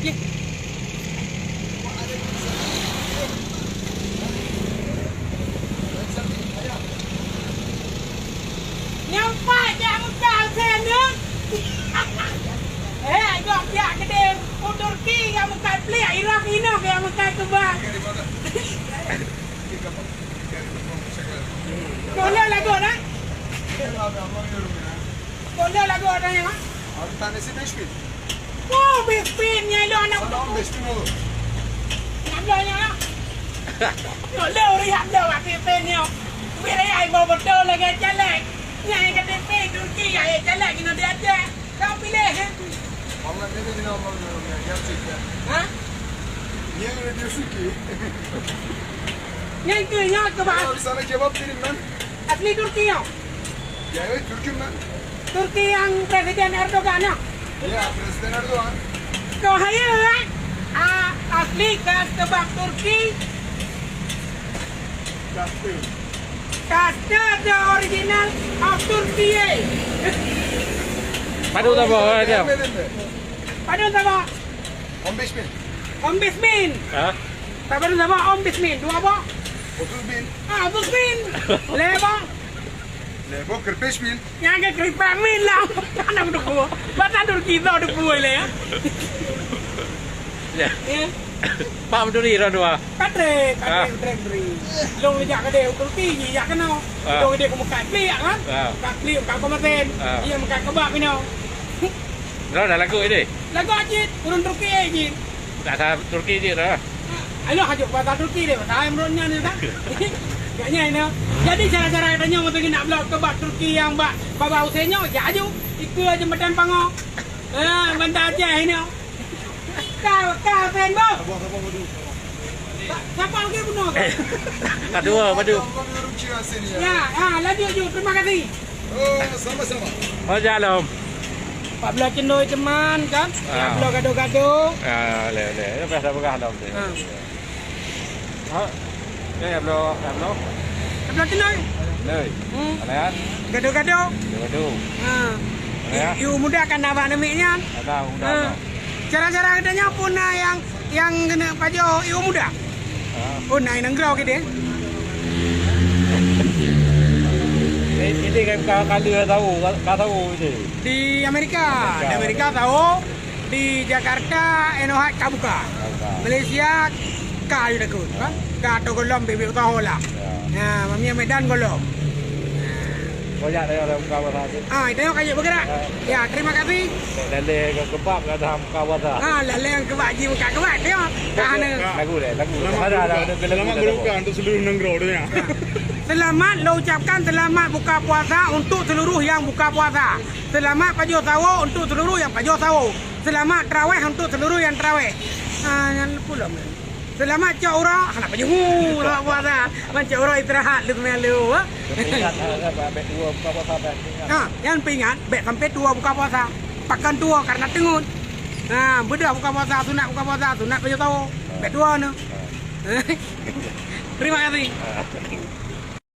Nyampai jangan kau senang. Jom dia kedai Turki yang makan pelik Iraq ini yang makan kebab. Boleh lagu dah? Boleh lagu dah ya? Abi tanesi 5.000. Oh, 5.000 nya lo anak. Sana 15.000 olur. Namlo nya. Lo lihat lo pipinnya. Bila ai mau betul lagi jalan. Nyai kedai Turki ai jalan kena dia ada. Kau pilih kan? Vallahi ne dediğini anlamıyorum ya gerçekten. Ha? Niye öyle diyorsun ki? Nyai ke nya kebab. Abi sana kebap vereyim ben. Asli Turki ya. Ya evet Türk'üm ben. Turki yang Presiden Erdogan ya. Ya Presiden Erdoğan. Kau haya kan? Asli khas kebab Turki. Kastı. Kasta the original of Turki. Padu tak bawa aja. Beğenmedin mi? Padu sama 15.000. Om Bismin. Hah? Tak padu sama Om Bismin. Dua apa? 30.000. Bismin. Leba. Lebo 45.000. Yang ke keripik min lah. Anak duk gua. Bata Turki tau duk gua le ya. Ya. Ya. Pak Menduri dah dua. Katre dri. Long lejak ke dia Turki ni jak kenal. Long dia ke makan pelik kan? Makan pelik, makan komaten. Dia makan kebab ni. Dah dah lagu ini. Lagu ajit turun Turki ajit. Tak sah Turki je dah. Ayo hajuk bahasa Turki dia. Bahasa Imronnya ni tak? Gaknya ini. Jadi cara-cara katanya untuk nak blok kebab Turki yang baba usainya ya aju. Ikut aja macam pango. Benda aja ini. Kau fan bo. Siapa lagi bunuh? Kedua, madu. Anlamıyorum ki ben seni ya. Ya, lanjut. Terima kasih. Oo sama-sama. Oh jalan. 14 cendol ceman kan? Blok gaduh-gaduh. Le. Biasa berkah dong tu. Oh. Ya belum. 14 cendol. Lei. Alayan. Gaduh-gaduh. Aduh. Ya. Ibu muda kan nama namanya. Ada undang. Cara-cara katanya pun yang kena pajak ibu muda. Oh, naik nenggrau ke dia. Ini kan kali tahu ini. Di Amerika tahu. Di Jakarta Enohat Kabuka. Malaysia Kau dekut kan? Kau golom bebek tahu lah. Nah, mami Medan golom. Banyak dari orang kawasan. Itu kayu bergerak. Ya, terima kasih. Lele kebab kat dalam kawasan. Lele yang kebab ji buka kebab dia. Tahan. Lagu. Selamat berbuka untuk seluruh nenggrau dia. Selamat lo ucapkan selamat buka puasa untuk seluruh yang buka puasa. Selamat pajo sawo untuk seluruh yang pajo sawo. Selamat tarawih untuk seluruh yang tarawih. Yang pula. Selamat cak ura, nak pajo lah puasa. Macam ura istirahat lu melu. buka puasa. Yang pingat bet sampai 2 buka puasa. Pakan 2 karena tengut. Beda buka puasa, sunat buka puasa, sunat pajo sawo. Bet 2 ni. Terima kasih.